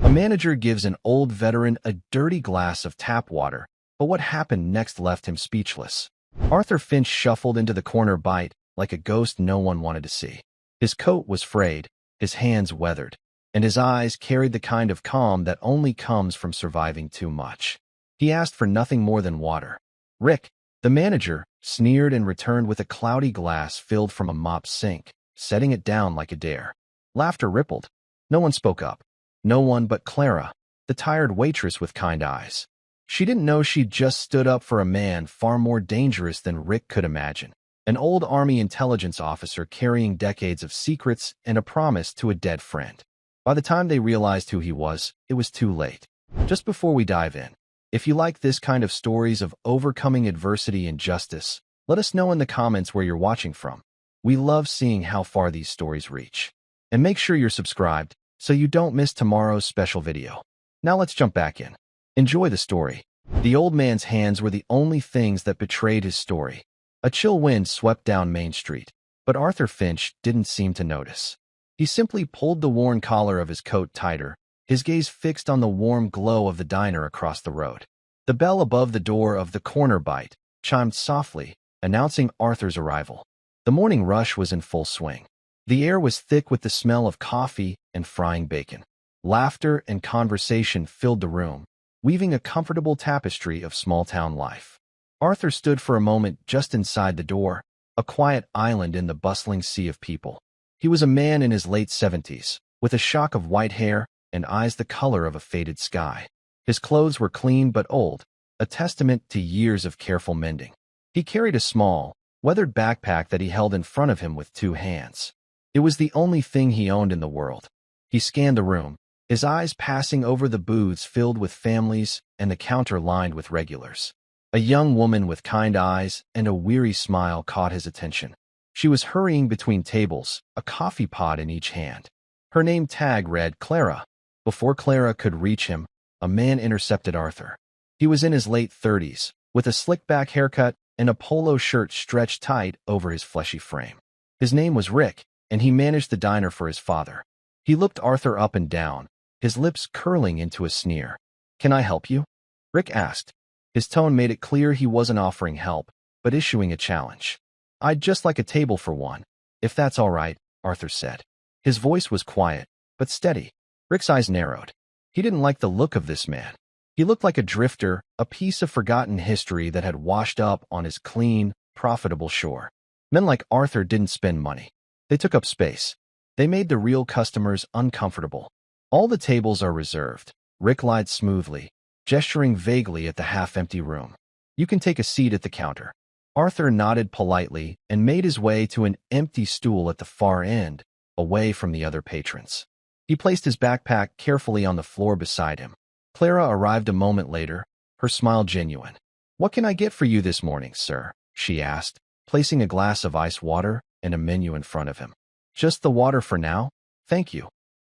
A manager gives an old veteran a dirty glass of tap water, but what happened next left him speechless. Arthur Finch shuffled into the corner bite like a ghost no one wanted to see. His coat was frayed, his hands weathered, and his eyes carried the kind of calm that only comes from surviving too much. He asked for nothing more than water. Rick, the manager, sneered and returned with a cloudy glass filled from a mop sink, setting it down like a dare. Laughter rippled. No one spoke up. No one but Clara, the tired waitress with kind eyes. She didn't know she'd just stood up for a man far more dangerous than Rick could imagine. An old Army intelligence officer carrying decades of secrets and a promise to a dead friend. By the time they realized who he was, it was too late. Just before we dive in, if you like this kind of stories of overcoming adversity and justice, let us know in the comments where you're watching from. We love seeing how far these stories reach. And make sure you're subscribed so you don't miss tomorrow's special video. Now let's jump back in. Enjoy the story. The old man's hands were the only things that betrayed his story. A chill wind swept down Main Street, but Arthur Finch didn't seem to notice. He simply pulled the worn collar of his coat tighter, his gaze fixed on the warm glow of the diner across the road. The bell above the door of the corner bite chimed softly, announcing Arthur's arrival. The morning rush was in full swing. The air was thick with the smell of coffee and frying bacon. Laughter and conversation filled the room, weaving a comfortable tapestry of small-town life. Arthur stood for a moment just inside the door, a quiet island in the bustling sea of people. He was a man in his late 70s, with a shock of white hair and eyes the color of a faded sky. His clothes were clean but old, a testament to years of careful mending. He carried a small, weathered backpack that he held in front of him with two hands. It was the only thing he owned in the world. He scanned the room, his eyes passing over the booths filled with families and the counter lined with regulars. A young woman with kind eyes and a weary smile caught his attention. She was hurrying between tables, a coffee pot in each hand. Her name tag read Clara. Before Clara could reach him, a man intercepted Arthur. He was in his late 30s, with a slick-back haircut and a polo shirt stretched tight over his fleshy frame. His name was Rick, and he managed the diner for his father. He looked Arthur up and down, his lips curling into a sneer. "Can I help you?" Rick asked. His tone made it clear he wasn't offering help, but issuing a challenge. "I'd just like a table for one, if that's all right," Arthur said. His voice was quiet, but steady. Rick's eyes narrowed. He didn't like the look of this man. He looked like a drifter, a piece of forgotten history that had washed up on his clean, profitable shore. Men like Arthur didn't spend money. They took up space. They made the real customers uncomfortable. "All the tables are reserved," Rick lied smoothly, gesturing vaguely at the half-empty room. "You can take a seat at the counter." Arthur nodded politely and made his way to an empty stool at the far end, away from the other patrons. He placed his backpack carefully on the floor beside him. Clara arrived a moment later, her smile genuine. "What can I get for you this morning, sir?" she asked, placing a glass of ice water and a menu in front of him. "Just the water for now? Thank you,"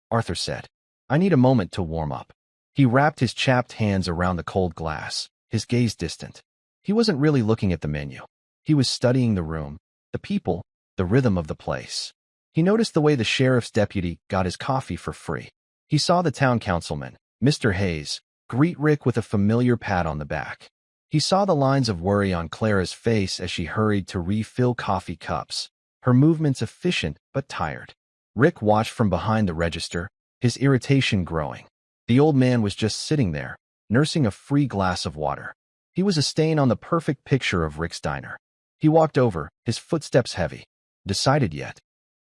Arthur said. "I need a moment to warm up." He wrapped his chapped hands around the cold glass, his gaze distant. He wasn't really looking at the menu. He was studying the room, the people, the rhythm of the place. He noticed the way the sheriff's deputy got his coffee for free. He saw the town councilman, Mr. Hayes, greet Rick with a familiar pat on the back. He saw the lines of worry on Clara's face as she hurried to refill coffee cups, her movements efficient but tired. Rick watched from behind the register, his irritation growing. The old man was just sitting there, nursing a free glass of water. He was a stain on the perfect picture of Rick's diner. He walked over, his footsteps heavy. "Decided yet?"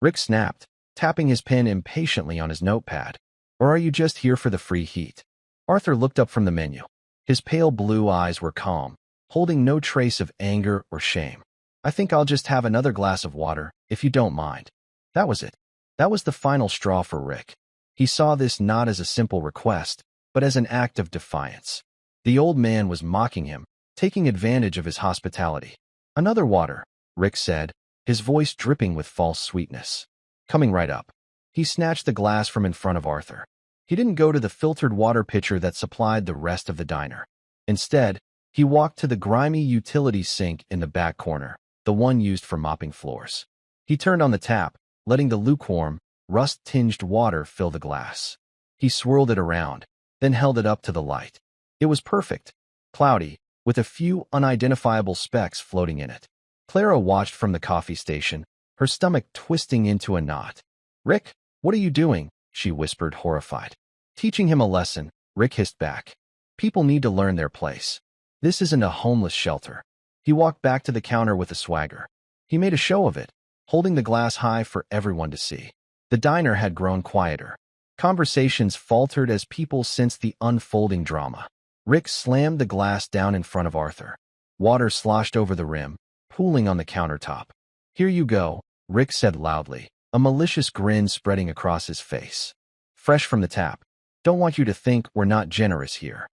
Rick snapped, tapping his pen impatiently on his notepad. "Or are you just here for the free heat?" Arthur looked up from the menu. His pale blue eyes were calm, holding no trace of anger or shame. "I think I'll just have another glass of water, if you don't mind." That was it. That was the final straw for Rick. He saw this not as a simple request, but as an act of defiance. The old man was mocking him, taking advantage of his hospitality. "Another water," Rick said, his voice dripping with false sweetness. "Coming right up." He snatched the glass from in front of Arthur. He didn't go to the filtered water pitcher that supplied the rest of the diner. Instead, he walked to the grimy utility sink in the back corner, the one used for mopping floors. He turned on the tap, letting the lukewarm, rust-tinged water fill the glass. He swirled it around, then held it up to the light. It was perfect, cloudy, with a few unidentifiable specks floating in it. Clara watched from the coffee station, her stomach twisting into a knot. "Rick, what are you doing?" she whispered, horrified. "Teaching him a lesson," Rick hissed back. "People need to learn their place. This isn't a homeless shelter." He walked back to the counter with a swagger. He made a show of it, holding the glass high for everyone to see. The diner had grown quieter. Conversations faltered as people sensed the unfolding drama. Rick slammed the glass down in front of Arthur. Water sloshed over the rim, pooling on the countertop. "Here you go," Rick said loudly, a malicious grin spreading across his face. "Fresh from the tap. Don't want you to think we're not generous here."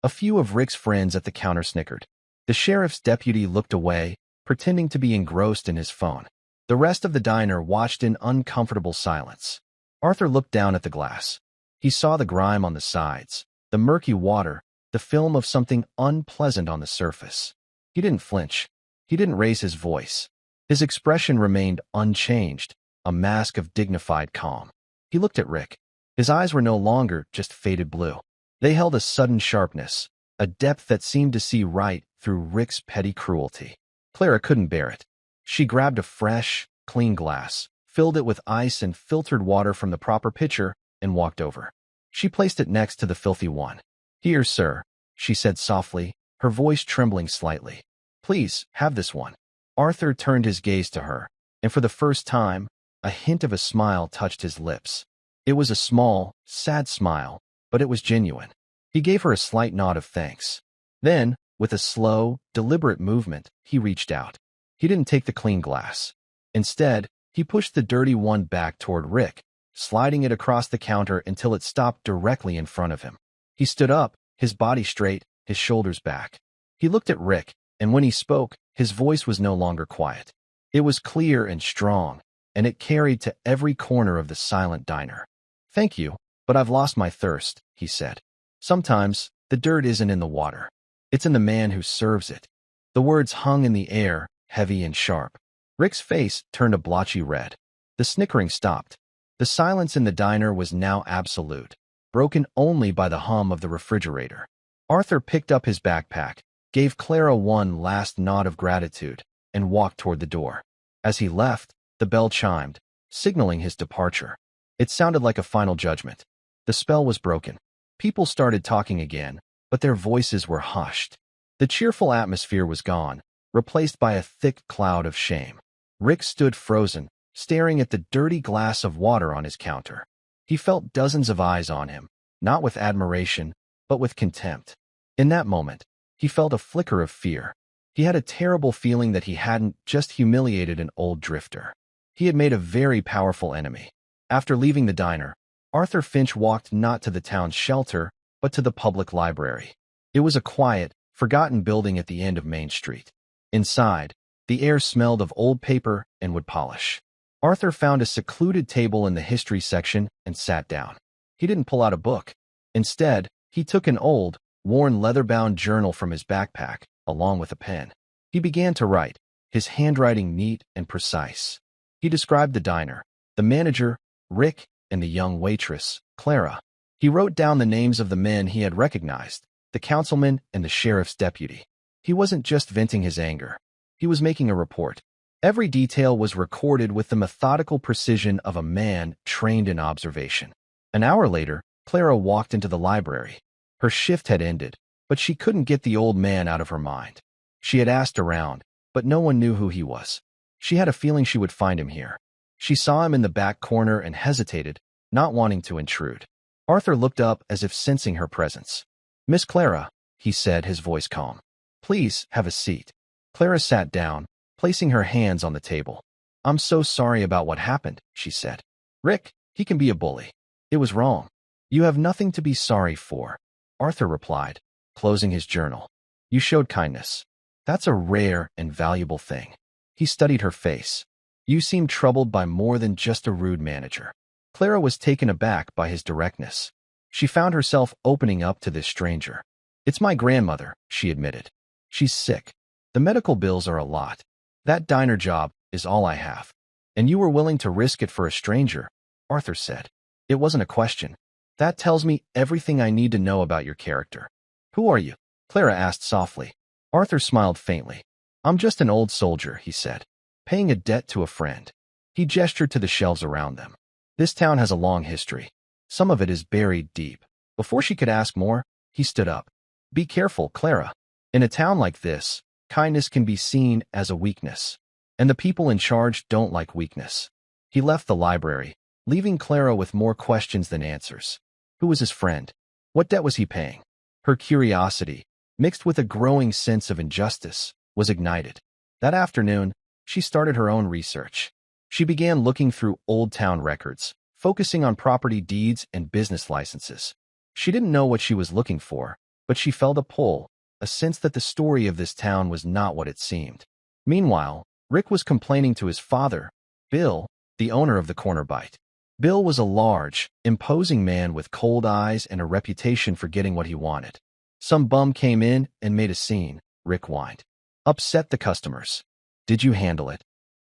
A few of Rick's friends at the counter snickered. The sheriff's deputy looked away, pretending to be engrossed in his phone. The rest of the diner watched in uncomfortable silence. Arthur looked down at the glass. He saw the grime on the sides, the murky water, the film of something unpleasant on the surface. He didn't flinch. He didn't raise his voice. His expression remained unchanged, a mask of dignified calm. He looked at Rick. His eyes were no longer just faded blue. They held a sudden sharpness, a depth that seemed to see right through Rick's petty cruelty. Clara couldn't bear it. She grabbed a fresh, clean glass, filled it with ice and filtered water from the proper pitcher, and walked over. She placed it next to the filthy one. "Here, sir," she said softly, her voice trembling slightly. "Please, have this one." Arthur turned his gaze to her, and for the first time, a hint of a smile touched his lips. It was a small, sad smile, but it was genuine. He gave her a slight nod of thanks. Then, with a slow, deliberate movement, he reached out. He didn't take the clean glass. Instead, he pushed the dirty one back toward Rick, sliding it across the counter until it stopped directly in front of him. He stood up, his body straight, his shoulders back. He looked at Rick, and when he spoke, his voice was no longer quiet. It was clear and strong, and it carried to every corner of the silent diner. "Thank you, but I've lost my thirst," he said. "Sometimes, the dirt isn't in the water. It's in the man who serves it." The words hung in the air, heavy and sharp. Rick's face turned a blotchy red. The snickering stopped. The silence in the diner was now absolute, broken only by the hum of the refrigerator. Arthur picked up his backpack, gave Clara one last nod of gratitude, and walked toward the door. As he left, the bell chimed, signaling his departure. It sounded like a final judgment. The spell was broken. People started talking again, but their voices were hushed. The cheerful atmosphere was gone, replaced by a thick cloud of shame. Rick stood frozen, staring at the dirty glass of water on his counter. He felt dozens of eyes on him, not with admiration, but with contempt. In that moment, he felt a flicker of fear. He had a terrible feeling that he hadn't just humiliated an old drifter. He had made a very powerful enemy. After leaving the diner, Arthur Finch walked not to the town's shelter, but to the public library. It was a quiet, forgotten building at the end of Main Street. Inside, the air smelled of old paper and wood polish. Arthur found a secluded table in the history section and sat down. He didn't pull out a book. Instead, he took an old, worn leather-bound journal from his backpack, along with a pen. He began to write, his handwriting neat and precise. He described the diner, the manager, Rick, and the young waitress, Clara. He wrote down the names of the men he had recognized, the councilman and the sheriff's deputy. He wasn't just venting his anger. He was making a report. Every detail was recorded with the methodical precision of a man trained in observation. An hour later, Clara walked into the library. Her shift had ended, but she couldn't get the old man out of her mind. She had asked around, but no one knew who he was. She had a feeling she would find him here. She saw him in the back corner and hesitated, not wanting to intrude. Arthur looked up as if sensing her presence. "Miss Clara," he said, his voice calm. "Please have a seat." Clara sat down, placing her hands on the table. "I'm so sorry about what happened," she said. "Rick, he can be a bully. It was wrong. You have nothing to be sorry for," Arthur replied, closing his journal. "You showed kindness. That's a rare and valuable thing." He studied her face. "You seem troubled by more than just a rude manager." Clara was taken aback by his directness. She found herself opening up to this stranger. "It's my grandmother," she admitted. "She's sick. The medical bills are a lot. That diner job is all I have." "And you were willing to risk it for a stranger," Arthur said. It wasn't a question. That tells me everything I need to know about your character. Who are you? Clara asked softly. Arthur smiled faintly. I'm just an old soldier, he said, paying a debt to a friend. He gestured to the shelves around them. This town has a long history. Some of it is buried deep. Before she could ask more, he stood up. Be careful, Clara. In a town like this, kindness can be seen as a weakness. And the people in charge don't like weakness. He left the library, leaving Clara with more questions than answers. Who was his friend? What debt was he paying? Her curiosity, mixed with a growing sense of injustice, was ignited. That afternoon, she started her own research. She began looking through old town records, focusing on property deeds and business licenses. She didn't know what she was looking for, but she felt a pull, a sense that the story of this town was not what it seemed. Meanwhile, Rick was complaining to his father, Bill, the owner of the corner bite. Bill was a large, imposing man with cold eyes and a reputation for getting what he wanted. Some bum came in and made a scene, Rick whined. Upset the customers. Did you handle it?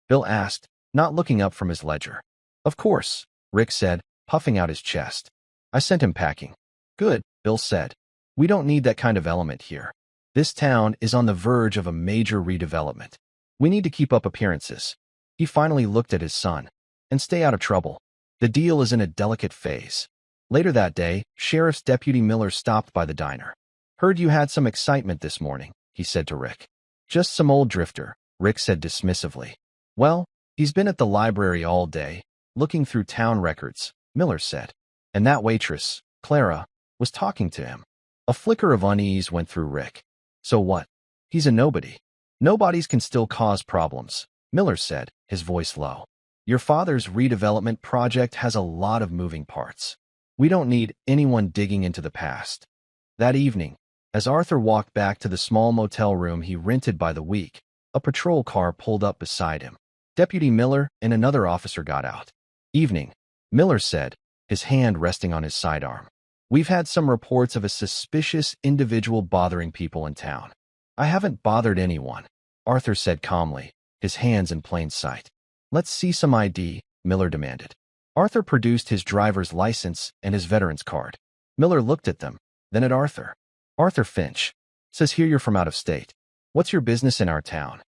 Bill asked, not looking up from his ledger. Of course, Rick said, puffing out his chest. I sent him packing. Good, Bill said. We don't need that kind of element here. This town is on the verge of a major redevelopment. We need to keep up appearances. He finally looked at his son. And stay out of trouble. The deal is in a delicate phase. Later that day, Sheriff's Deputy Miller stopped by the diner. Heard you had some excitement this morning, he said to Rick. Just some old drifter, Rick said dismissively. Well, he's been at the library all day, looking through town records, Miller said. And that waitress, Clara, was talking to him. A flicker of unease went through Rick. So what? He's a nobody. Nobodies can still cause problems, Miller said, his voice low. Your father's redevelopment project has a lot of moving parts. We don't need anyone digging into the past. That evening, as Arthur walked back to the small motel room he rented by the week, a patrol car pulled up beside him. Deputy Miller and another officer got out. Evening, Miller said, his hand resting on his sidearm. We've had some reports of a suspicious individual bothering people in town. I haven't bothered anyone, Arthur said calmly, his hands in plain sight. Let's see some ID, Miller demanded. Arthur produced his driver's license and his veteran's card. Miller looked at them, then at Arthur. Arthur Finch. Says here you're from out of state. What's your business in our town?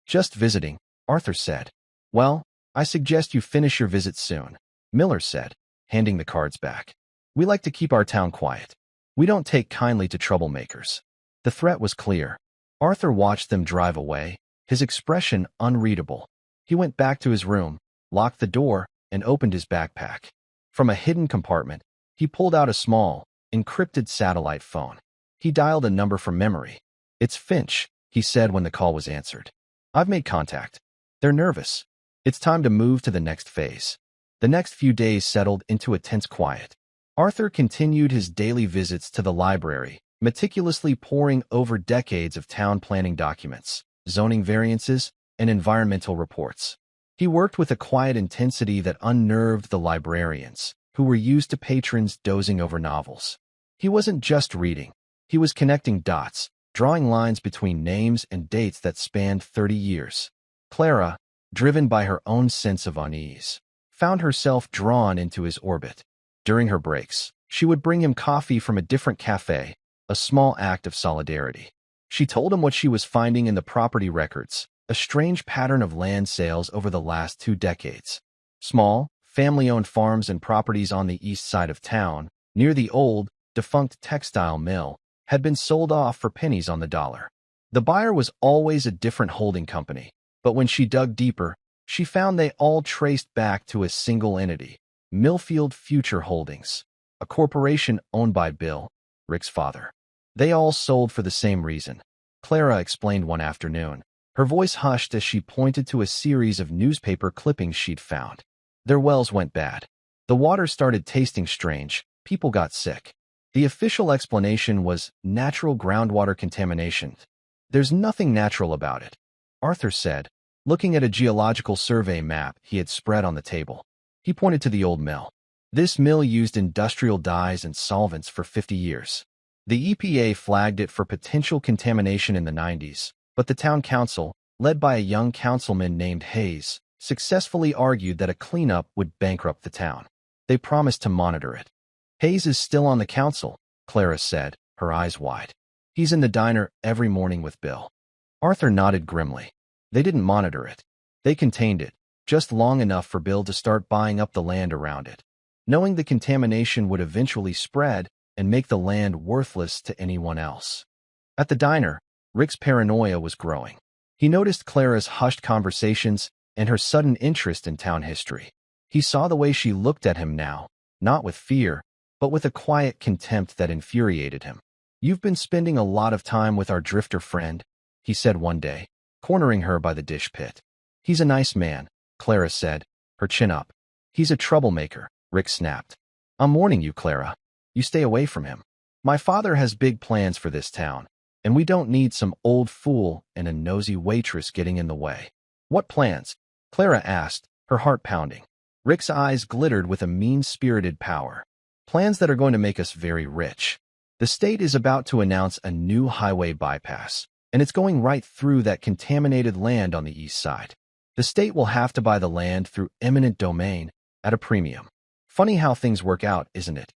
Just visiting, Arthur said. Well, I suggest you finish your visit soon, Miller said, handing the cards back. We like to keep our town quiet. We don't take kindly to troublemakers. The threat was clear. Arthur watched them drive away, his expression unreadable. He went back to his room, locked the door, and opened his backpack. From a hidden compartment, he pulled out a small, encrypted satellite phone. He dialed a number from memory. It's Finch, he said when the call was answered. I've made contact. They're nervous. It's time to move to the next phase. The next few days settled into a tense quiet. Arthur continued his daily visits to the library, meticulously poring over decades of town planning documents, zoning variances, and environmental reports. He worked with a quiet intensity that unnerved the librarians, who were used to patrons dozing over novels. He wasn't just reading. He was connecting dots, drawing lines between names and dates that spanned 30 years. Clara, driven by her own sense of unease, found herself drawn into his orbit. During her breaks, she would bring him coffee from a different cafe, a small act of solidarity. She told him what she was finding in the property records, a strange pattern of land sales over the last 2 decades. Small, family-owned farms and properties on the east side of town, near the old, defunct textile mill, had been sold off for pennies on the dollar. The buyer was always a different holding company, but when she dug deeper, she found they all traced back to a single entity, Millfield Future Holdings, a corporation owned by Bill, Rick's father. They all sold for the same reason, Clara explained one afternoon. Her voice hushed as she pointed to a series of newspaper clippings she'd found. Their wells went bad. The water started tasting strange. People got sick. The official explanation was natural groundwater contamination. There's nothing natural about it, Arthur said, looking at a geological survey map he had spread on the table. He pointed to the old mill. This mill used industrial dyes and solvents for 50 years. The EPA flagged it for potential contamination in the 90s, but the town council, led by a young councilman named Hayes, successfully argued that a cleanup would bankrupt the town. They promised to monitor it. Hayes is still on the council, Clara said, her eyes wide. He's in the diner every morning with Bill. Arthur nodded grimly. They didn't monitor it. They contained it, just long enough for Bill to start buying up the land around it, knowing the contamination would eventually spread and make the land worthless to anyone else. At the diner, Rick's paranoia was growing. He noticed Clara's hushed conversations and her sudden interest in town history. He saw the way she looked at him now, not with fear, but with a quiet contempt that infuriated him. "You've been spending a lot of time with our drifter friend," he said one day, cornering her by the dish pit. "He's a nice man," Clara said, her chin up. "He's a troublemaker," Rick snapped. "I'm warning you, Clara. You stay away from him. My father has big plans for this town, and we don't need some old fool and a nosy waitress getting in the way." "What plans?" Clara asked, her heart pounding. Rick's eyes glittered with a mean-spirited power. "Plans that are going to make us very rich. The state is about to announce a new highway bypass, and it's going right through that contaminated land on the east side. The state will have to buy the land through eminent domain at a premium. Funny how things work out, isn't it?"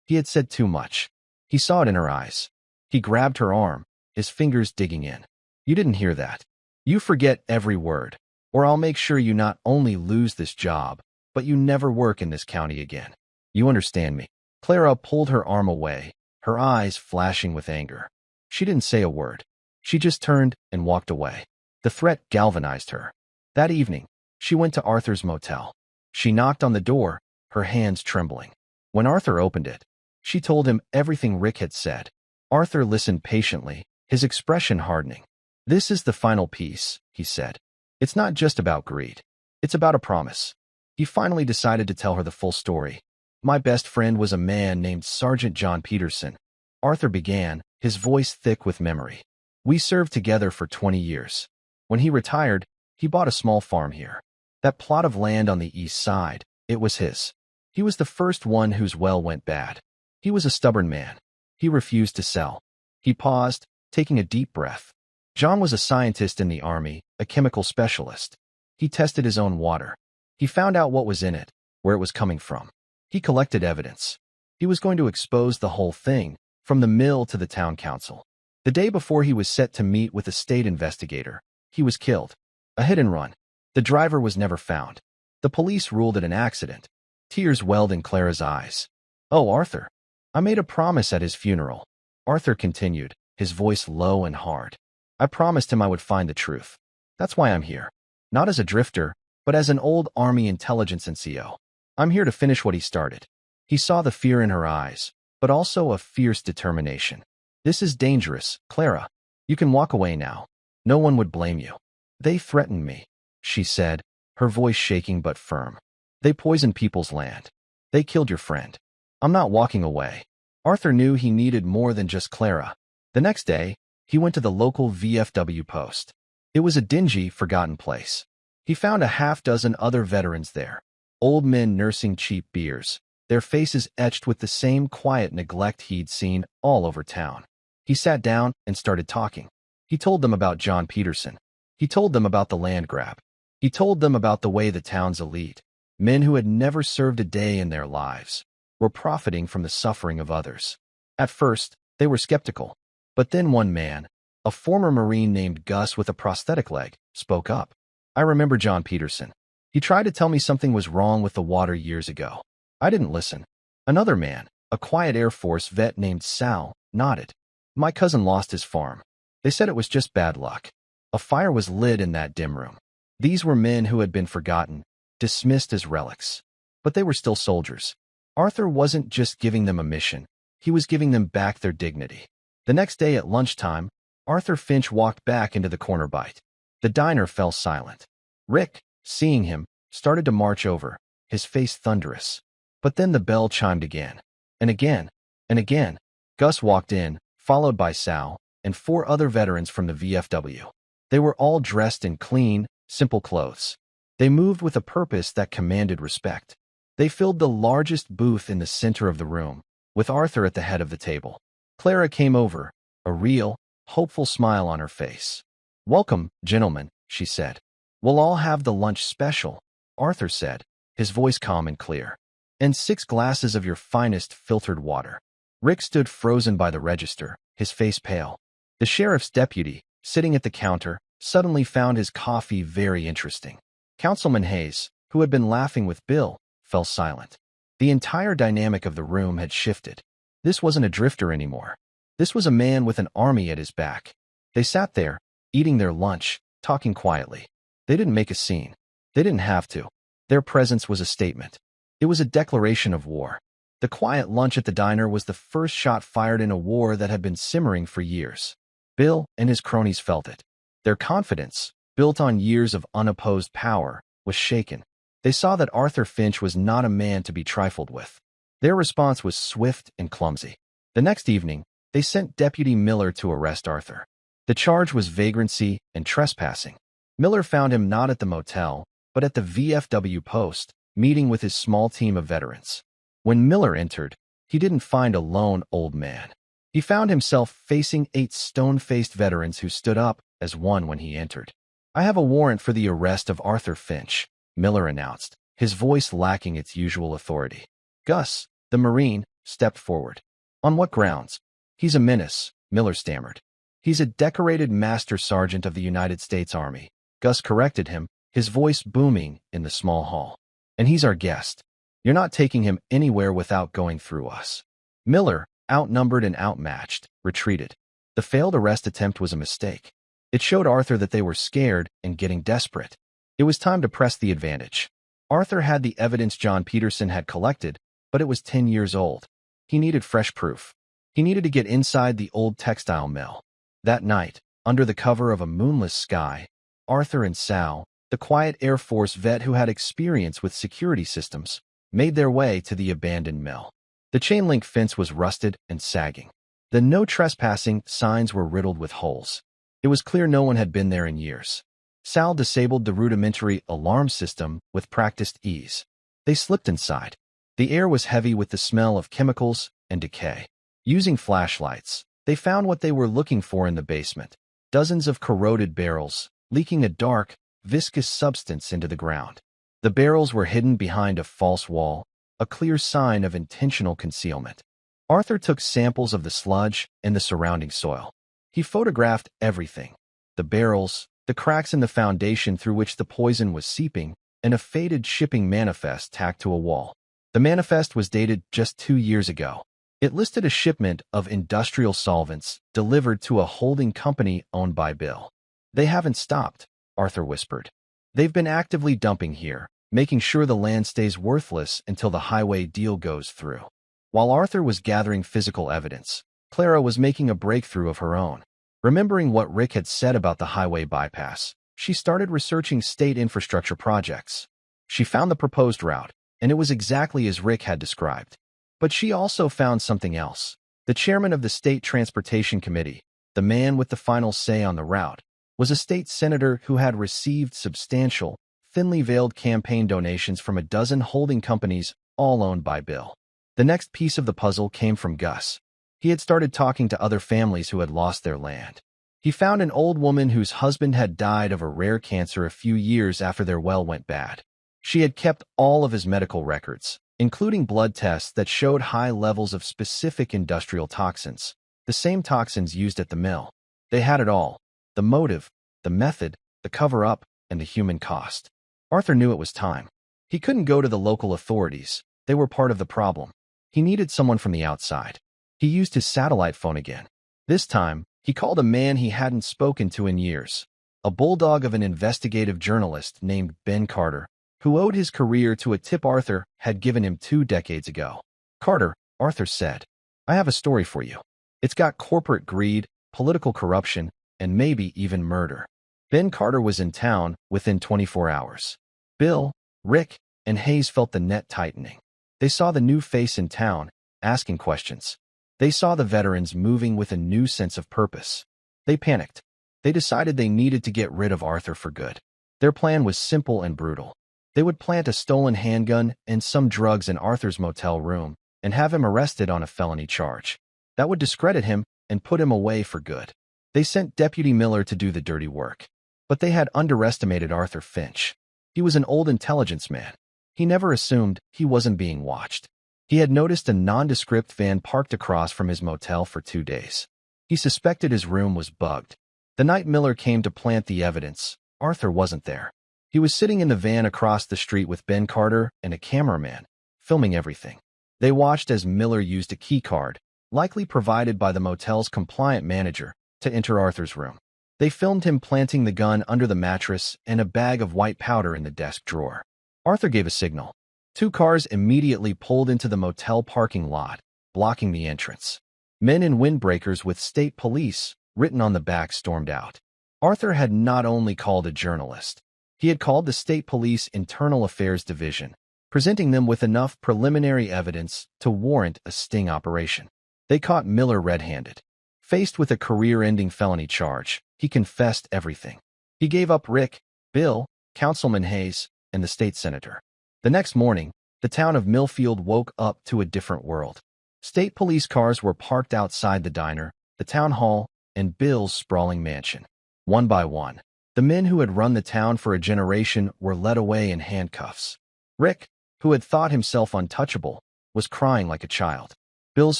He had said too much. He saw it in her eyes. He grabbed her arm, his fingers digging in. "You didn't hear that. You forget every word, or I'll make sure you not only lose this job, but you never work in this county again. You understand me?" Clara pulled her arm away, her eyes flashing with anger. She didn't say a word. She just turned and walked away. The threat galvanized her. That evening, she went to Arthur's motel. She knocked on the door, her hands trembling. When Arthur opened it, she told him everything Rick had said. Arthur listened patiently, his expression hardening. "This is the final piece," he said. "It's not just about greed. It's about a promise." He finally decided to tell her the full story. "My best friend was a man named Sergeant John Peterson," Arthur began, his voice thick with memory. "We served together for 20 years. When he retired, he bought a small farm here. That plot of land on the east side, it was his. He was the first one whose well went bad. He was a stubborn man. He refused to sell." He paused, taking a deep breath. "John was a scientist in the Army, a chemical specialist. He tested his own water. He found out what was in it, where it was coming from. He collected evidence. He was going to expose the whole thing, from the mill to the town council. The day before he was set to meet with a state investigator, he was killed. A hit and run. The driver was never found. The police ruled it an accident." Tears welled in Clara's eyes. "Oh, Arthur. I made a promise at his funeral," Arthur continued, his voice low and hard. "I promised him I would find the truth. That's why I'm here. Not as a drifter, but as an old Army intelligence NCO. I'm here to finish what he started." He saw the fear in her eyes, but also a fierce determination. "This is dangerous, Clara. You can walk away now. No one would blame you." "They threatened me," she said, her voice shaking but firm. "They poisoned people's land. They killed your friend. I'm not walking away." Arthur knew he needed more than just Clara. The next day, he went to the local VFW post. It was a dingy, forgotten place. He found a half-dozen other veterans there, old men nursing cheap beers, their faces etched with the same quiet neglect he'd seen all over town. He sat down and started talking. He told them about John Peterson. He told them about the land grab. He told them about the way the town's elite, men who had never served a day in their lives, were profiting from the suffering of others. At first, they were skeptical. But then one man, a former Marine named Gus with a prosthetic leg, spoke up. "I remember John Peterson. He tried to tell me something was wrong with the water years ago. I didn't listen." Another man, a quiet Air Force vet named Sal, nodded. "My cousin lost his farm. They said it was just bad luck. A fire was lit in that dim room." These were men who had been forgotten, dismissed as relics. But they were still soldiers. Arthur wasn't just giving them a mission. He was giving them back their dignity. The next day at lunchtime, Arthur Finch walked back into the corner bite. The diner fell silent. Rick, seeing him, started to march over, his face thunderous. But then the bell chimed again. And again. And again. Gus walked in, followed by Sal, and 4 other veterans from the VFW. They were all dressed in clean, simple clothes. They moved with a purpose that commanded respect. They filled the largest booth in the center of the room, with Arthur at the head of the table. Clara came over, a real, hopeful smile on her face. "Welcome, gentlemen," she said. "We'll all have the lunch special," Arthur said, his voice calm and clear. and 6 glasses of your finest filtered water. Rick stood frozen by the register, his face pale. The sheriff's deputy, sitting at the counter, suddenly found his coffee very interesting. Councilman Hayes, who had been laughing with Bill, fell silent. The entire dynamic of the room had shifted. This wasn't a drifter anymore. This was a man with an army at his back. They sat there, eating their lunch, talking quietly. They didn't make a scene. They didn't have to. Their presence was a statement. It was a declaration of war. The quiet lunch at the diner was the first shot fired in a war that had been simmering for years. Bill and his cronies felt it. Their confidence, built on years of unopposed power, was shaken. They saw that Arthur Finch was not a man to be trifled with. Their response was swift and clumsy. The next evening, they sent Deputy Miller to arrest Arthur. The charge was vagrancy and trespassing. Miller found him not at the motel, but at the VFW post, meeting with his small team of veterans. When Miller entered, he didn't find a lone old man. He found himself facing 8 stone-faced veterans who stood up as one when he entered. "I have a warrant for the arrest of Arthur Finch," Miller announced, his voice lacking its usual authority. Gus, the Marine, stepped forward. "On what grounds?" "He's a menace," Miller stammered. "He's a decorated Master Sergeant of the United States Army," Gus corrected him, his voice booming in the small hall. "And he's our guest. You're not taking him anywhere without going through us." Miller, outnumbered and outmatched, retreated. The failed arrest attempt was a mistake. It showed Arthur that they were scared and getting desperate. It was time to press the advantage. Arthur had the evidence John Peterson had collected, but it was 10 years old. He needed fresh proof. He needed to get inside the old textile mill. That night, under the cover of a moonless sky, Arthur and Sal, the quiet Air Force vet who had experience with security systems, made their way to the abandoned mill. The chain-link fence was rusted and sagging. The no trespassing signs were riddled with holes. It was clear no one had been there in years. Sal disabled the rudimentary alarm system with practiced ease. They slipped inside. The air was heavy with the smell of chemicals and decay. Using flashlights, they found what they were looking for in the basement. Dozens of corroded barrels, leaking a dark, viscous substance into the ground. The barrels were hidden behind a false wall, a clear sign of intentional concealment. Arthur took samples of the sludge and the surrounding soil. He photographed everything: the barrels, the cracks in the foundation through which the poison was seeping, and a faded shipping manifest tacked to a wall. The manifest was dated just 2 years ago. It listed a shipment of industrial solvents delivered to a holding company owned by Bill. "They haven't stopped," Arthur whispered. "They've been actively dumping here, making sure the land stays worthless until the highway deal goes through." While Arthur was gathering physical evidence, Clara was making a breakthrough of her own. Remembering what Rick had said about the highway bypass, she started researching state infrastructure projects. She found the proposed route, and it was exactly as Rick had described. But she also found something else. The chairman of the State Transportation Committee, the man with the final say on the route, was a state senator who had received substantial, thinly veiled campaign donations from a dozen holding companies, all owned by Bill. The next piece of the puzzle came from Gus. He had started talking to other families who had lost their land. He found an old woman whose husband had died of a rare cancer a few years after their well went bad. She had kept all of his medical records, including blood tests that showed high levels of specific industrial toxins, the same toxins used at the mill. They had it all: the motive, the method, the cover-up, and the human cost. Arthur knew it was time. He couldn't go to the local authorities. They were part of the problem. He needed someone from the outside. He used his satellite phone again. This time, he called a man he hadn't spoken to in years, a bulldog of an investigative journalist named Ben Carter, who owed his career to a tip Arthur had given him 2 decades ago. "Carter," Arthur said, "I have a story for you. It's got corporate greed, political corruption, and maybe even murder." Ben Carter was in town within 24 hours. Bill, Rick, and Hayes felt the net tightening. They saw the new face in town, asking questions. They saw the veterans moving with a new sense of purpose. They panicked. They decided they needed to get rid of Arthur for good. Their plan was simple and brutal. They would plant a stolen handgun and some drugs in Arthur's motel room and have him arrested on a felony charge. That would discredit him and put him away for good. They sent Deputy Miller to do the dirty work. But they had underestimated Arthur Finch. He was an old intelligence man. He never assumed he wasn't being watched. He had noticed a nondescript van parked across from his motel for 2 days. He suspected his room was bugged. The night Miller came to plant the evidence, Arthur wasn't there. He was sitting in the van across the street with Ben Carter and a cameraman, filming everything. They watched as Miller used a keycard, likely provided by the motel's compliant manager, to enter Arthur's room. They filmed him planting the gun under the mattress and a bag of white powder in the desk drawer. Arthur gave a signal. 2 cars immediately pulled into the motel parking lot, blocking the entrance. Men in windbreakers with state police written on the back stormed out. Arthur had not only called a journalist. He had called the state police internal affairs division, presenting them with enough preliminary evidence to warrant a sting operation. They caught Miller red-handed. Faced with a career-ending felony charge, he confessed everything. He gave up Rick, Bill, Councilman Hayes, and the state senator. The next morning, the town of Millfield woke up to a different world. State police cars were parked outside the diner, the town hall, and Bill's sprawling mansion. One by one, the men who had run the town for a generation were led away in handcuffs. Rick, who had thought himself untouchable, was crying like a child. Bill's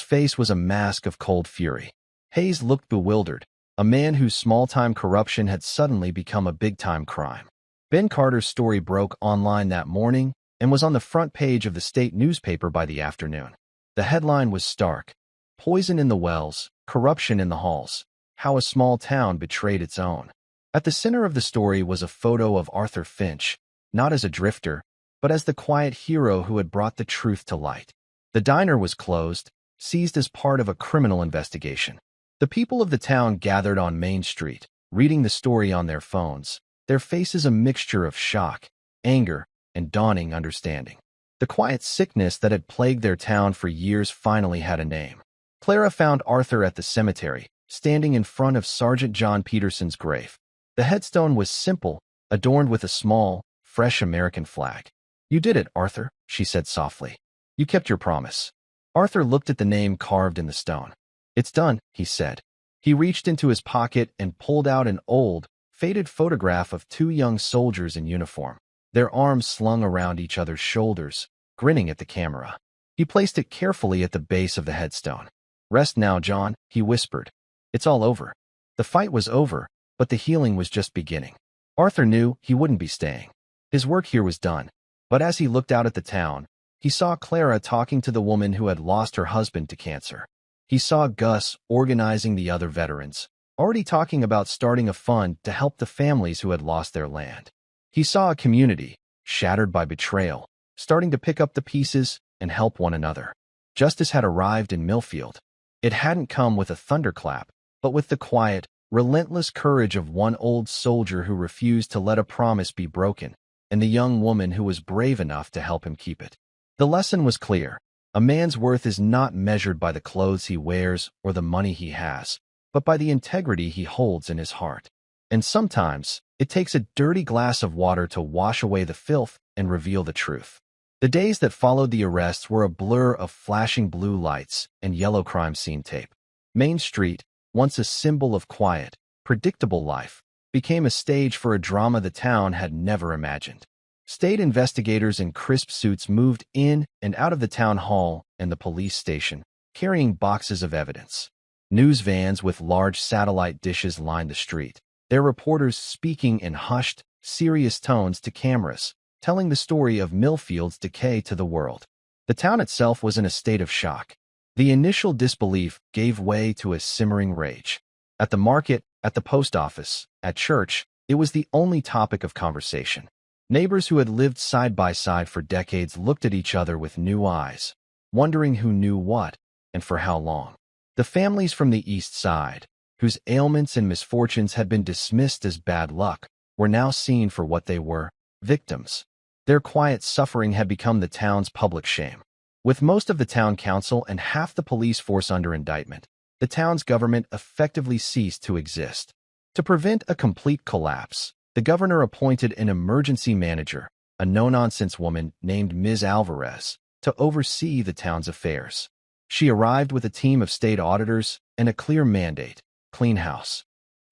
face was a mask of cold fury. Hayes looked bewildered, a man whose small-time corruption had suddenly become a big-time crime. Ben Carter's story broke online that morning and was on the front page of the state newspaper by the afternoon. The headline was stark: "Poison in the wells, corruption in the halls. How a small town betrayed its own." At the center of the story was a photo of Arthur Finch, not as a drifter, but as the quiet hero who had brought the truth to light. The diner was closed, seized as part of a criminal investigation. The people of the town gathered on Main Street, reading the story on their phones, their faces a mixture of shock, anger, and dawning understanding. The quiet sickness that had plagued their town for years finally had a name. Clara found Arthur at the cemetery, standing in front of Sergeant John Peterson's grave. The headstone was simple, adorned with a small, fresh American flag. "You did it, Arthur," she said softly. "You kept your promise." Arthur looked at the name carved in the stone. "It's done," he said. He reached into his pocket and pulled out an old, faded photograph of 2 young soldiers in uniform, their arms slung around each other's shoulders, grinning at the camera. He placed it carefully at the base of the headstone. "Rest now, John," he whispered. "It's all over." The fight was over, but the healing was just beginning. Arthur knew he wouldn't be staying. His work here was done. But as he looked out at the town, he saw Clara talking to the woman who had lost her husband to cancer. He saw Gus organizing the other veterans, already talking about starting a fund to help the families who had lost their land. He saw a community, shattered by betrayal, starting to pick up the pieces and help one another. Justice had arrived in Millfield. It hadn't come with a thunderclap, but with the quiet, relentless courage of one old soldier who refused to let a promise be broken, and the young woman who was brave enough to help him keep it. The lesson was clear. A man's worth is not measured by the clothes he wears or the money he has, but by the integrity he holds in his heart. And sometimes, it takes a dirty glass of water to wash away the filth and reveal the truth. The days that followed the arrests were a blur of flashing blue lights and yellow crime scene tape. Main Street, once a symbol of quiet, predictable life, became a stage for a drama the town had never imagined. State investigators in crisp suits moved in and out of the town hall and the police station, carrying boxes of evidence. News vans with large satellite dishes lined the street, their reporters speaking in hushed, serious tones to cameras, telling the story of Millfield's decay to the world. The town itself was in a state of shock. The initial disbelief gave way to a simmering rage. At the market, at the post office, at church, it was the only topic of conversation. Neighbors who had lived side by side for decades looked at each other with new eyes, wondering who knew what and for how long. The families from the East Side, whose ailments and misfortunes had been dismissed as bad luck, were now seen for what they were: victims. Their quiet suffering had become the town's public shame. With most of the town council and half the police force under indictment, the town's government effectively ceased to exist. To prevent a complete collapse, the governor appointed an emergency manager, a no-nonsense woman named Ms. Alvarez, to oversee the town's affairs. She arrived with a team of state auditors and a clear mandate: clean house.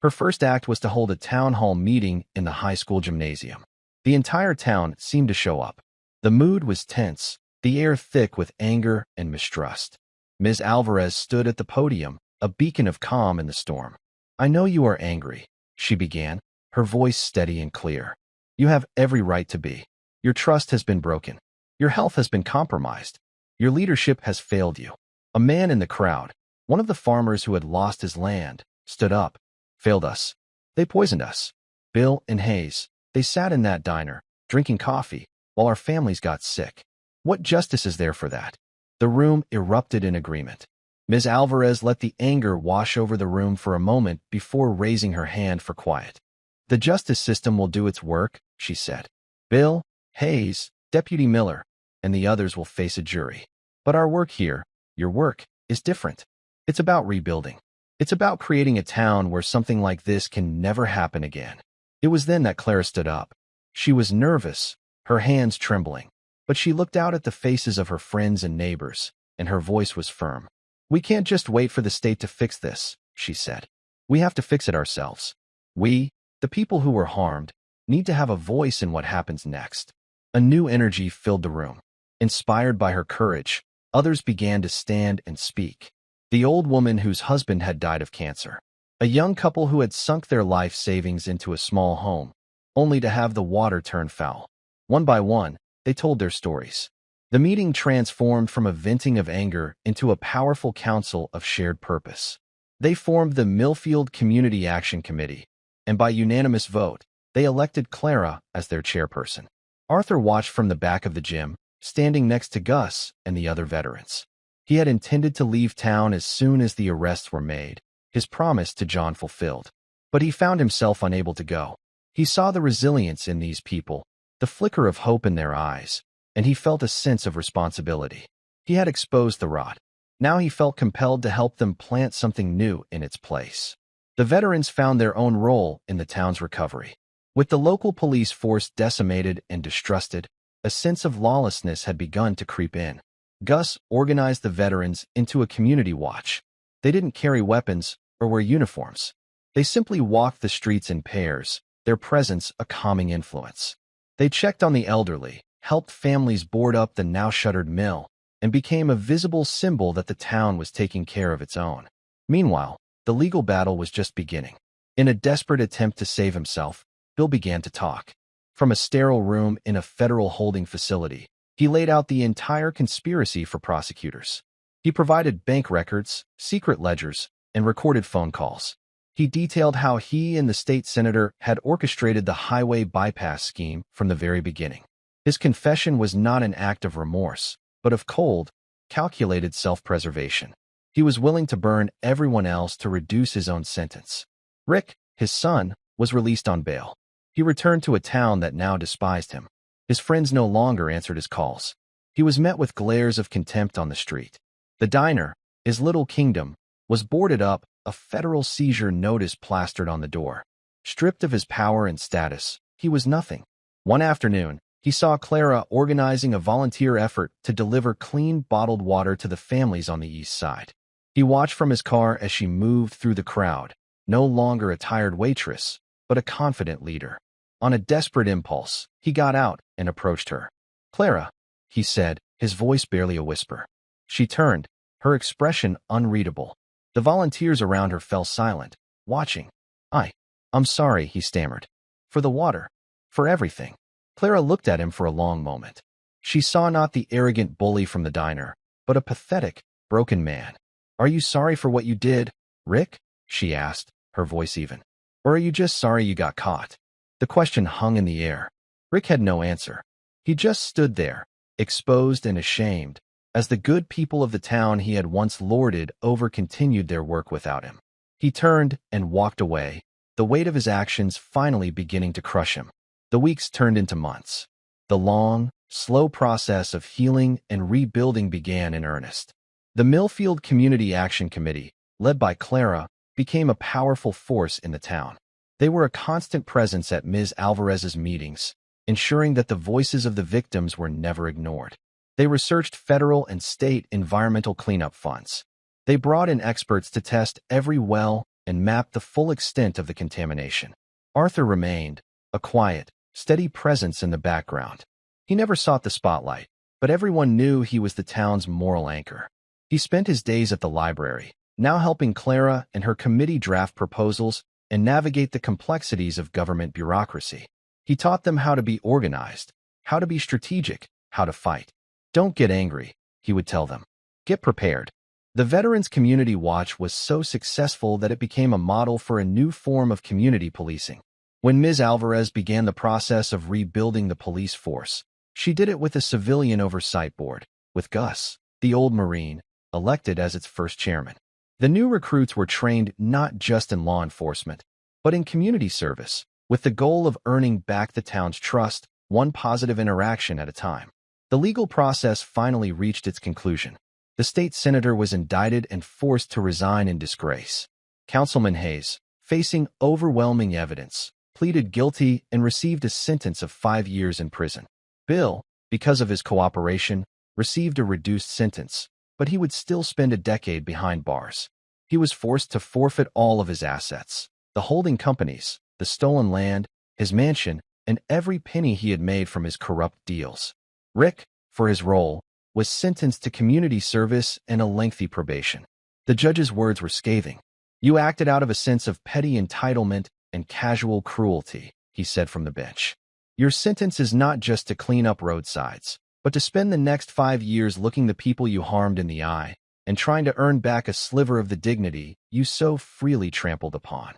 Her first act was to hold a town hall meeting in the high school gymnasium. The entire town seemed to show up. The mood was tense, the air thick with anger and mistrust. Ms. Alvarez stood at the podium, a beacon of calm in the storm. "I know you are angry," she began, her voice steady and clear. "You have every right to be. Your trust has been broken. Your health has been compromised. Your leadership has failed you." A man in the crowd, one of the farmers who had lost his land, stood up. "Failed us. They poisoned us. Bill and Hayes, they sat in that diner, drinking coffee, while our families got sick. What justice is there for that?" The room erupted in agreement. Ms. Alvarez let the anger wash over the room for a moment before raising her hand for quiet. "The justice system will do its work," she said. "Bill, Hayes, Deputy Miller, and the others will face a jury. But our work here, your work, is different. It's about rebuilding. It's about creating a town where something like this can never happen again." It was then that Clara stood up. She was nervous, her hands trembling, but she looked out at the faces of her friends and neighbors, and her voice was firm. "We can't just wait for the state to fix this," she said. "We have to fix it ourselves. We, the people who were harmed, need to have a voice in what happens next." A new energy filled the room. Inspired by her courage, others began to stand and speak. The old woman whose husband had died of cancer. A young couple who had sunk their life savings into a small home, only to have the water turn foul. One by one, they told their stories. The meeting transformed from a venting of anger into a powerful council of shared purpose. They formed the Millfield Community Action Committee, and by unanimous vote, they elected Clara as their chairperson. Arthur watched from the back of the gym, standing next to Gus and the other veterans. He had intended to leave town as soon as the arrests were made, his promise to John fulfilled. But he found himself unable to go. He saw the resilience in these people, the flicker of hope in their eyes, and he felt a sense of responsibility. He had exposed the rot. Now he felt compelled to help them plant something new in its place. The veterans found their own role in the town's recovery. With the local police force decimated and distrusted, a sense of lawlessness had begun to creep in. Gus organized the veterans into a community watch. They didn't carry weapons or wear uniforms. They simply walked the streets in pairs, their presence a calming influence. They checked on the elderly, helped families board up the now-shuttered mill, and became a visible symbol that the town was taking care of its own. Meanwhile, the legal battle was just beginning. In a desperate attempt to save himself, Bill began to talk. From a sterile room in a federal holding facility, he laid out the entire conspiracy for prosecutors. He provided bank records, secret ledgers, and recorded phone calls. He detailed how he and the state senator had orchestrated the highway bypass scheme from the very beginning. His confession was not an act of remorse, but of cold, calculated self-preservation. He was willing to burn everyone else to reduce his own sentence. Rick, his son, was released on bail. He returned to a town that now despised him. His friends no longer answered his calls. He was met with glares of contempt on the street. The diner, his little kingdom, was boarded up, a federal seizure notice plastered on the door. Stripped of his power and status, he was nothing. One afternoon, he saw Clara organizing a volunteer effort to deliver clean bottled water to the families on the east side. He watched from his car as she moved through the crowd, no longer a tired waitress, but a confident leader. On a desperate impulse, he got out and approached her. "Clara," he said, his voice barely a whisper. She turned, her expression unreadable. The volunteers around her fell silent, watching. I'm sorry," he stammered. "For the water. For everything." Clara looked at him for a long moment. She saw not the arrogant bully from the diner, but a pathetic, broken man. "Are you sorry for what you did, Rick?" she asked, her voice even. "Or are you just sorry you got caught?" The question hung in the air. Rick had no answer. He just stood there, exposed and ashamed, as the good people of the town he had once lorded over continued their work without him. He turned and walked away, the weight of his actions finally beginning to crush him. The weeks turned into months. The long, slow process of healing and rebuilding began in earnest. The Millfield Community Action Committee, led by Clara, became a powerful force in the town. They were a constant presence at Ms. Alvarez's meetings, ensuring that the voices of the victims were never ignored. They researched federal and state environmental cleanup funds. They brought in experts to test every well and map the full extent of the contamination. Arthur remained, a quiet, steady presence in the background. He never sought the spotlight, but everyone knew he was the town's moral anchor. He spent his days at the library, now helping Clara and her committee draft proposals and navigate the complexities of government bureaucracy. He taught them how to be organized, how to be strategic, how to fight. Don't get angry, he would tell them. Get prepared. The Veterans Community Watch was so successful that it became a model for a new form of community policing. When Ms. Alvarez began the process of rebuilding the police force, she did it with a civilian oversight board, with Gus, the old Marine, elected as its first chairman. The new recruits were trained not just in law enforcement, but in community service, with the goal of earning back the town's trust, one positive interaction at a time. The legal process finally reached its conclusion. The state senator was indicted and forced to resign in disgrace. Councilman Hayes, facing overwhelming evidence, pleaded guilty and received a sentence of 5 years in prison. Bill, because of his cooperation, received a reduced sentence, but he would still spend a decade behind bars. He was forced to forfeit all of his assets, the holding companies, the stolen land, his mansion, and every penny he had made from his corrupt deals. Rick, for his role, was sentenced to community service and a lengthy probation. The judge's words were scathing. "You acted out of a sense of petty entitlement and casual cruelty," he said from the bench. "Your sentence is not just to clean up roadsides, but to spend the next 5 years looking the people you harmed in the eye and trying to earn back a sliver of the dignity you so freely trampled upon."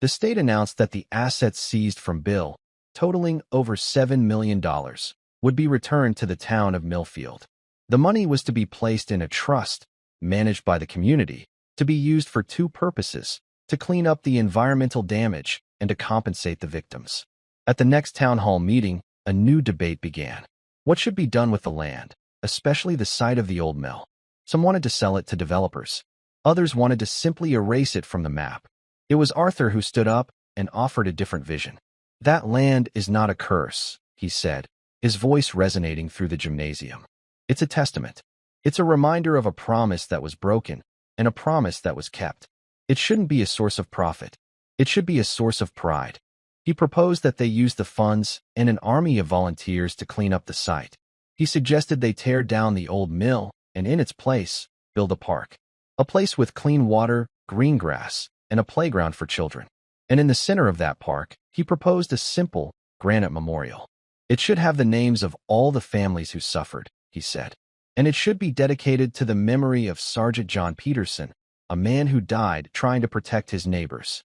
The state announced that the assets seized from Bill, totaling over $7 million, would be returned to the town of Millfield. The money was to be placed in a trust, managed by the community, to be used for 2 purposes: to clean up the environmental damage and to compensate the victims. At the next town hall meeting, a new debate began. What should be done with the land, especially the site of the old mill? Some wanted to sell it to developers. Others wanted to simply erase it from the map. It was Arthur who stood up and offered a different vision. "That land is not a curse," he said, his voice resonating through the gymnasium. "It's a testament. It's a reminder of a promise that was broken and a promise that was kept. It shouldn't be a source of profit. It should be a source of pride." He proposed that they use the funds and an army of volunteers to clean up the site. He suggested they tear down the old mill and in its place, build a park. A place with clean water, green grass, and a playground for children. And in the center of that park, he proposed a simple, granite memorial. "It should have the names of all the families who suffered," he said. "And it should be dedicated to the memory of Sergeant John Peterson, a man who died trying to protect his neighbors."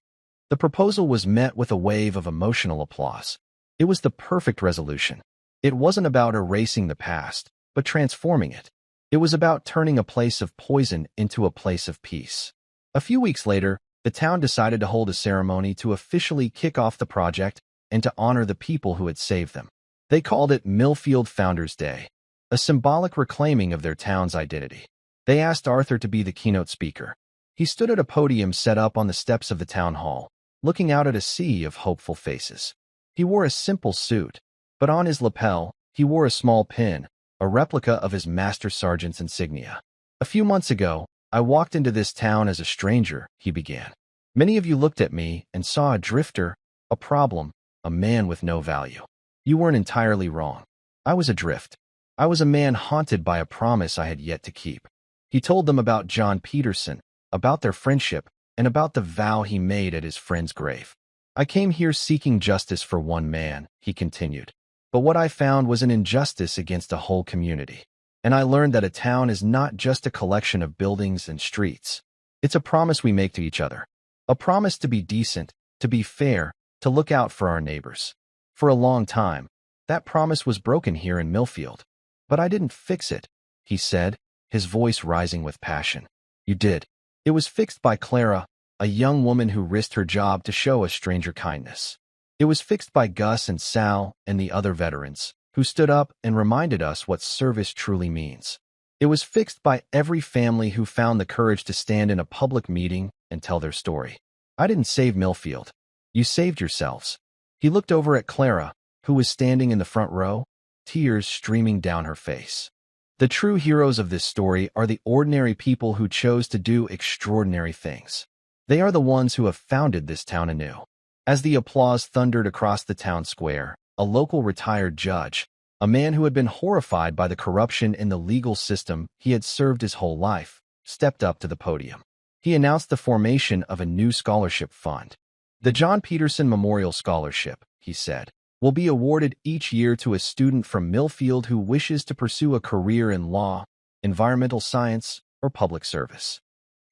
The proposal was met with a wave of emotional applause. It was the perfect resolution. It wasn't about erasing the past, but transforming it. It was about turning a place of poison into a place of peace. A few weeks later, the town decided to hold a ceremony to officially kick off the project and to honor the people who had saved them. They called it Millfield Founders Day, a symbolic reclaiming of their town's identity. They asked Arthur to be the keynote speaker. He stood at a podium set up on the steps of the town hall, looking out at a sea of hopeful faces. He wore a simple suit, but on his lapel, he wore a small pin, a replica of his master sergeant's insignia. "A few months ago, I walked into this town as a stranger," he began. "Many of you looked at me and saw a drifter, a problem, a man with no value. You weren't entirely wrong. I was adrift. I was a man haunted by a promise I had yet to keep." He told them about John Peterson, about their friendship, and about the vow he made at his friend's grave. "I came here seeking justice for one man," he continued. "But what I found was an injustice against a whole community. And I learned that a town is not just a collection of buildings and streets. It's a promise we make to each other. A promise to be decent, to be fair, to look out for our neighbors. For a long time, that promise was broken here in Millfield. But I didn't fix it," he said, his voice rising with passion. "You did. It was fixed by Clara, a young woman who risked her job to show a stranger kindness. It was fixed by Gus and Sal and the other veterans, who stood up and reminded us what service truly means. It was fixed by every family who found the courage to stand in a public meeting and tell their story. I didn't save Millfield. You saved yourselves." He looked over at Clara, who was standing in the front row, tears streaming down her face. The true heroes of this story are the ordinary people who chose to do extraordinary things. They are the ones who have founded this town anew. As the applause thundered across the town square, a local retired judge, A man who had been horrified by the corruption in the legal system he had served his whole life, stepped up to the podium. He announced the formation of a new scholarship fund. The John Peterson Memorial Scholarship, he said, will be awarded each year to a student from Millfield who wishes to pursue a career in law, environmental science, or public service.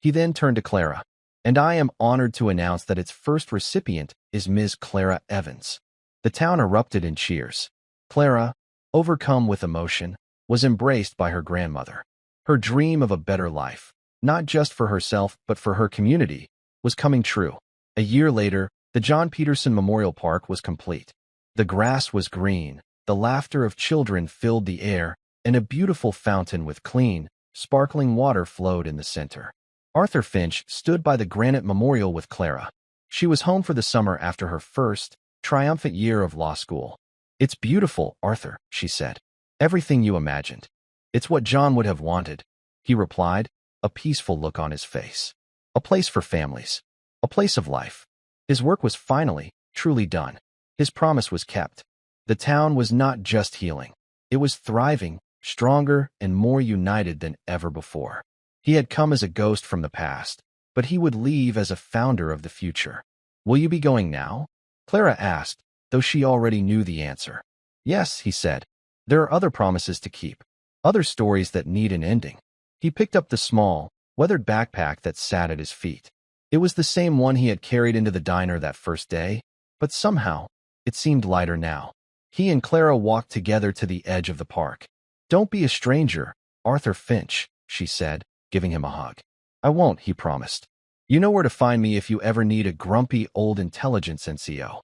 He then turned to Clara, and I am honored to announce that its first recipient is Ms. Clara Evans. The town erupted in cheers. Clara, overcome with emotion, was embraced by her grandmother. Her dream of a better life, not just for herself but for her community, was coming true. A year later, the John Peterson Memorial Park was complete. The grass was green, the laughter of children filled the air, and a beautiful fountain with clean, sparkling water flowed in the center. Arthur Finch stood by the granite memorial with Clara. She was home for the summer after her first, triumphant year of law school. "It's beautiful, Arthur," she said. "Everything you imagined. It's what John would have wanted," he replied, a peaceful look on his face. A place for families. A place of life. His work was finally, truly done. His promise was kept. The town was not just healing. It was thriving, stronger, and more united than ever before. He had come as a ghost from the past, but he would leave as a founder of the future. "Will you be going now?" Clara asked, though she already knew the answer. "Yes," he said. "There are other promises to keep. Other stories that need an ending." He picked up the small, weathered backpack that sat at his feet. It was the same one he had carried into the diner that first day, but somehow, it seemed lighter now. He and Clara walked together to the edge of the park. "Don't be a stranger, Arthur Finch," she said, giving him a hug. "I won't," he promised. "You know where to find me if you ever need a grumpy old intelligence NCO."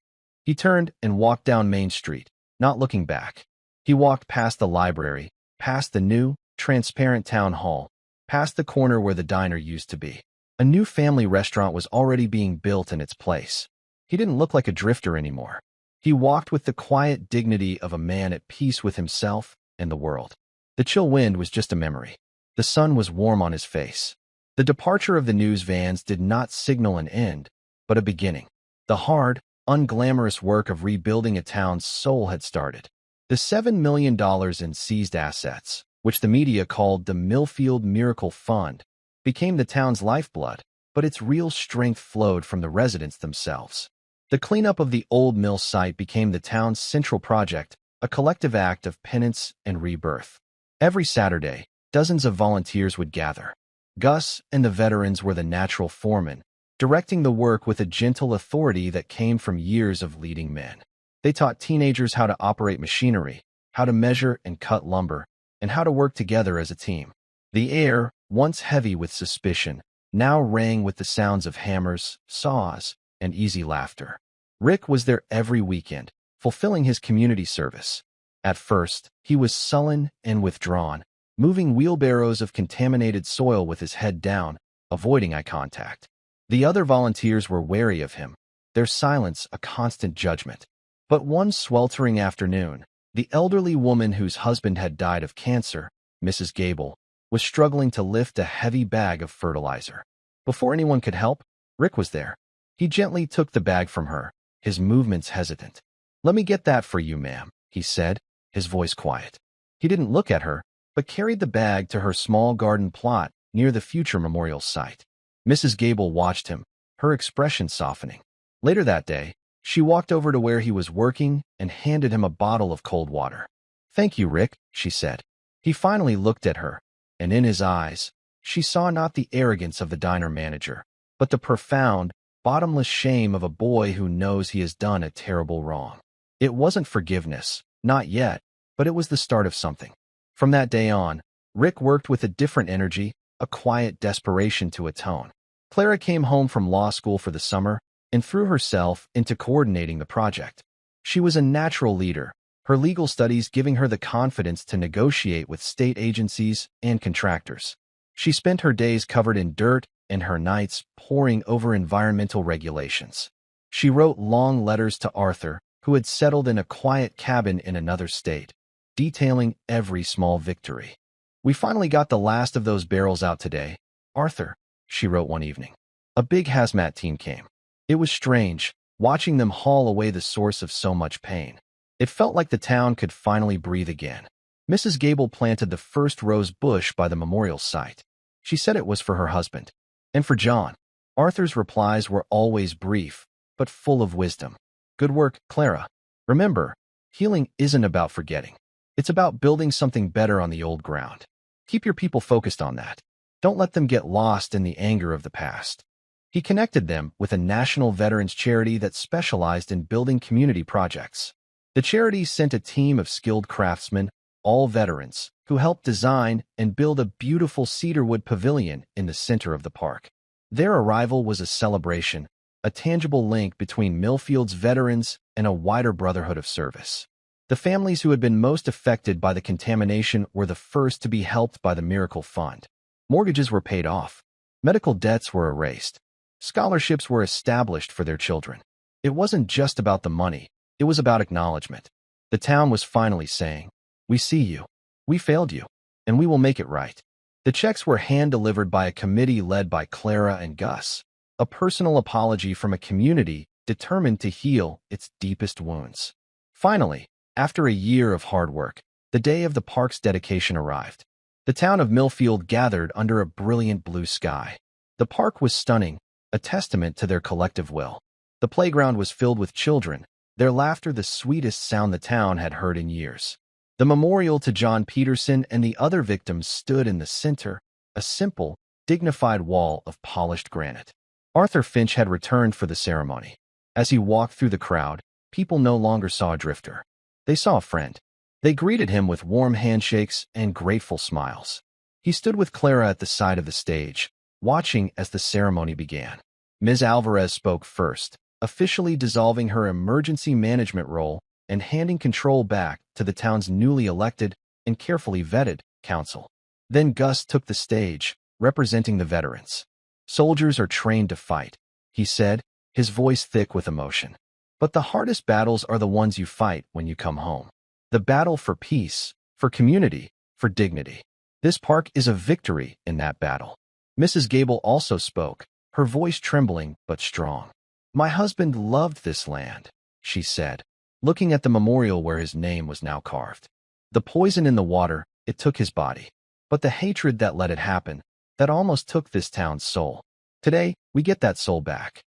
He turned and walked down Main Street, not looking back. He walked past the library, past the new, transparent town hall, past the corner where the diner used to be. A new family restaurant was already being built in its place. He didn't look like a drifter anymore. He walked with the quiet dignity of a man at peace with himself and the world. The chill wind was just a memory. The sun was warm on his face. The departure of the news vans did not signal an end, but a beginning. The hard, unglamorous work of rebuilding a town's soul had started. The $7 million in seized assets, which the media called the Millfield Miracle Fund, became the town's lifeblood, but its real strength flowed from the residents themselves. The cleanup of the old mill site became the town's central project, a collective act of penance and rebirth. Every Saturday, dozens of volunteers would gather. Gus and the veterans were the natural foremen, directing the work with a gentle authority that came from years of leading men. They taught teenagers how to operate machinery, how to measure and cut lumber, and how to work together as a team. The air, once heavy with suspicion, now rang with the sounds of hammers, saws, and easy laughter. Rick was there every weekend, fulfilling his community service. At first, he was sullen and withdrawn, moving wheelbarrows of contaminated soil with his head down, avoiding eye contact. The other volunteers were wary of him, their silence a constant judgment. But one sweltering afternoon, the elderly woman whose husband had died of cancer, Mrs. Gable, was struggling to lift a heavy bag of fertilizer. Before anyone could help, Rick was there. He gently took the bag from her, his movements hesitant. "Let me get that for you, ma'am," he said, his voice quiet. He didn't look at her, but carried the bag to her small garden plot near the future memorial site. Mrs. Gable watched him, her expression softening. Later that day, she walked over to where he was working and handed him a bottle of cold water. "Thank you, Rick," she said. He finally looked at her, and in his eyes, she saw not the arrogance of the diner manager, but the profound, bottomless shame of a boy who knows he has done a terrible wrong. It wasn't forgiveness, not yet, but it was the start of something. From that day on, Rick worked with a different energy, a quiet desperation to atone. Clara came home from law school for the summer and threw herself into coordinating the project. She was a natural leader, her legal studies giving her the confidence to negotiate with state agencies and contractors. She spent her days covered in dirt and her nights poring over environmental regulations. She wrote long letters to Arthur, who had settled in a quiet cabin in another state, detailing every small victory. "We finally got the last of those barrels out today, Arthur," she wrote one evening. A big hazmat team came. It was strange, watching them haul away the source of so much pain. It felt like the town could finally breathe again. Mrs. Gable planted the first rose bush by the memorial site. She said it was for her husband. And for John. Arthur's replies were always brief, but full of wisdom. Good work, Clara. Remember, healing isn't about forgetting. It's about building something better on the old ground. Keep your people focused on that. Don't let them get lost in the anger of the past. He connected them with a national veterans charity that specialized in building community projects. The charity sent a team of skilled craftsmen, all veterans, who helped design and build a beautiful cedarwood pavilion in the center of the park. Their arrival was a celebration, a tangible link between Millfield's veterans and a wider brotherhood of service. The families who had been most affected by the contamination were the first to be helped by the Miracle Fund. Mortgages were paid off. Medical debts were erased. Scholarships were established for their children. It wasn't just about the money. It was about acknowledgement. The town was finally saying, "We see you. We failed you. And we will make it right." The checks were hand-delivered by a committee led by Clara and Gus, a personal apology from a community determined to heal its deepest wounds. Finally, after a year of hard work, the day of the park's dedication arrived. The town of Millfield gathered under a brilliant blue sky. The park was stunning, a testament to their collective will. The playground was filled with children, their laughter the sweetest sound the town had heard in years. The memorial to John Peterson and the other victims stood in the center, a simple, dignified wall of polished granite. Arthur Finch had returned for the ceremony. As he walked through the crowd, people no longer saw a drifter. They saw a friend. They greeted him with warm handshakes and grateful smiles. He stood with Clara at the side of the stage, watching as the ceremony began. Ms. Alvarez spoke first, officially dissolving her emergency management role and handing control back to the town's newly elected and carefully vetted council. Then Gus took the stage, representing the veterans. "Soldiers are trained to fight," he said, his voice thick with emotion. "But the hardest battles are the ones you fight when you come home. The battle for peace, for community, for dignity. This park is a victory in that battle." Mrs. Gable also spoke, her voice trembling but strong. "My husband loved this land," she said, looking at the memorial where his name was now carved. "The poison in the water, it took his body. But the hatred that let it happen, that almost took this town's soul. Today, we get that soul back."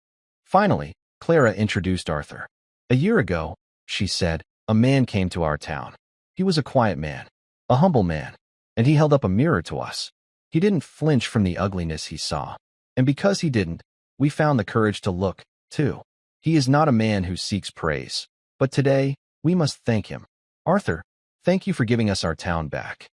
Finally, Clara introduced Arthur. "A year ago," she said, "a man came to our town. He was a quiet man, a humble man, and he held up a mirror to us. He didn't flinch from the ugliness he saw. And because he didn't, we found the courage to look, too. He is not a man who seeks praise. But today, we must thank him. Arthur, thank you for giving us our town back."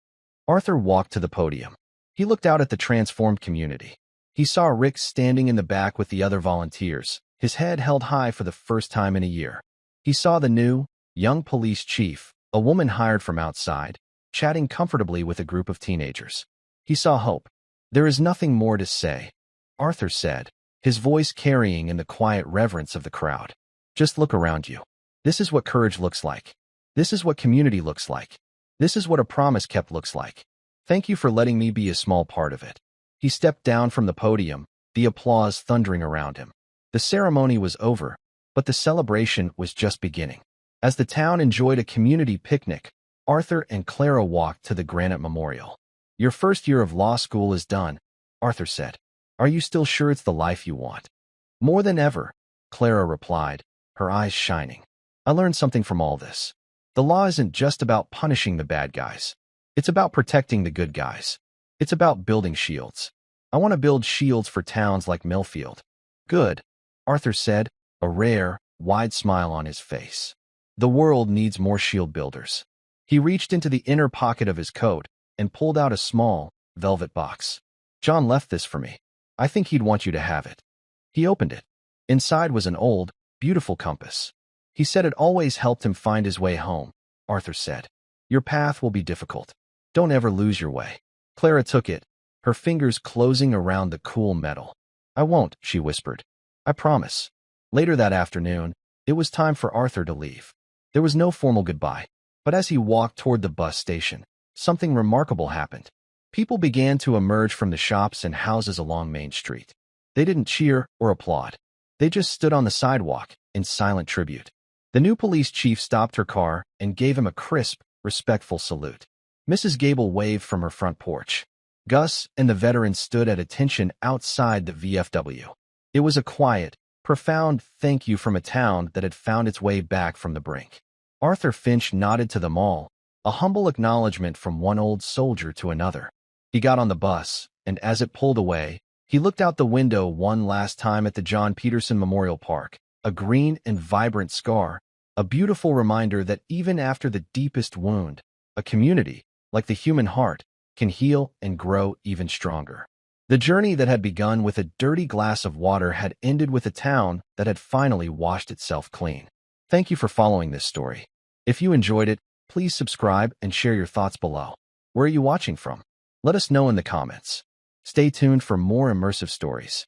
Arthur walked to the podium. He looked out at the transformed community. He saw Rick standing in the back with the other volunteers, his head held high for the first time in a year. He saw the new, young police chief, a woman hired from outside, chatting comfortably with a group of teenagers. He saw hope. "There is nothing more to say," Arthur said, his voice carrying in the quiet reverence of the crowd. "Just look around you. This is what courage looks like. This is what community looks like. This is what a promise kept looks like. Thank you for letting me be a small part of it." He stepped down from the podium, the applause thundering around him. The ceremony was over, but the celebration was just beginning. As the town enjoyed a community picnic, Arthur and Clara walked to the granite memorial. "Your first year of law school is done," Arthur said. "Are you still sure it's the life you want?" "More than ever," Clara replied, her eyes shining. "I learned something from all this. The law isn't just about punishing the bad guys. It's about protecting the good guys. It's about building shields. I want to build shields for towns like Millfield." "Good," Arthur said, a rare, wide smile on his face. "The world needs more shield builders." He reached into the inner pocket of his coat and pulled out a small, velvet box. "John left this for me. I think he'd want you to have it." He opened it. Inside was an old, beautiful compass. He said it always helped him find his way home, Arthur said. "Your path will be difficult. Don't ever lose your way." Clara took it, her fingers closing around the cool metal. "I won't," she whispered. "I promise." Later that afternoon, it was time for Arthur to leave. There was no formal goodbye, but as he walked toward the bus station, something remarkable happened. People began to emerge from the shops and houses along Main Street. They didn't cheer or applaud. They just stood on the sidewalk in silent tribute. The new police chief stopped her car and gave him a crisp, respectful salute. Mrs. Gable waved from her front porch. Gus and the veteran stood at attention outside the VFW. It was a quiet, profound thank you from a town that had found its way back from the brink. Arthur Finch nodded to them all, a humble acknowledgement from one old soldier to another. He got on the bus, and as it pulled away, he looked out the window one last time at the John Peterson Memorial Park, a green and vibrant scar, a beautiful reminder that even after the deepest wound, a community, like the human heart, can heal and grow even stronger. The journey that had begun with a dirty glass of water had ended with a town that had finally washed itself clean. Thank you for following this story. If you enjoyed it, please subscribe and share your thoughts below. Where are you watching from? Let us know in the comments. Stay tuned for more immersive stories.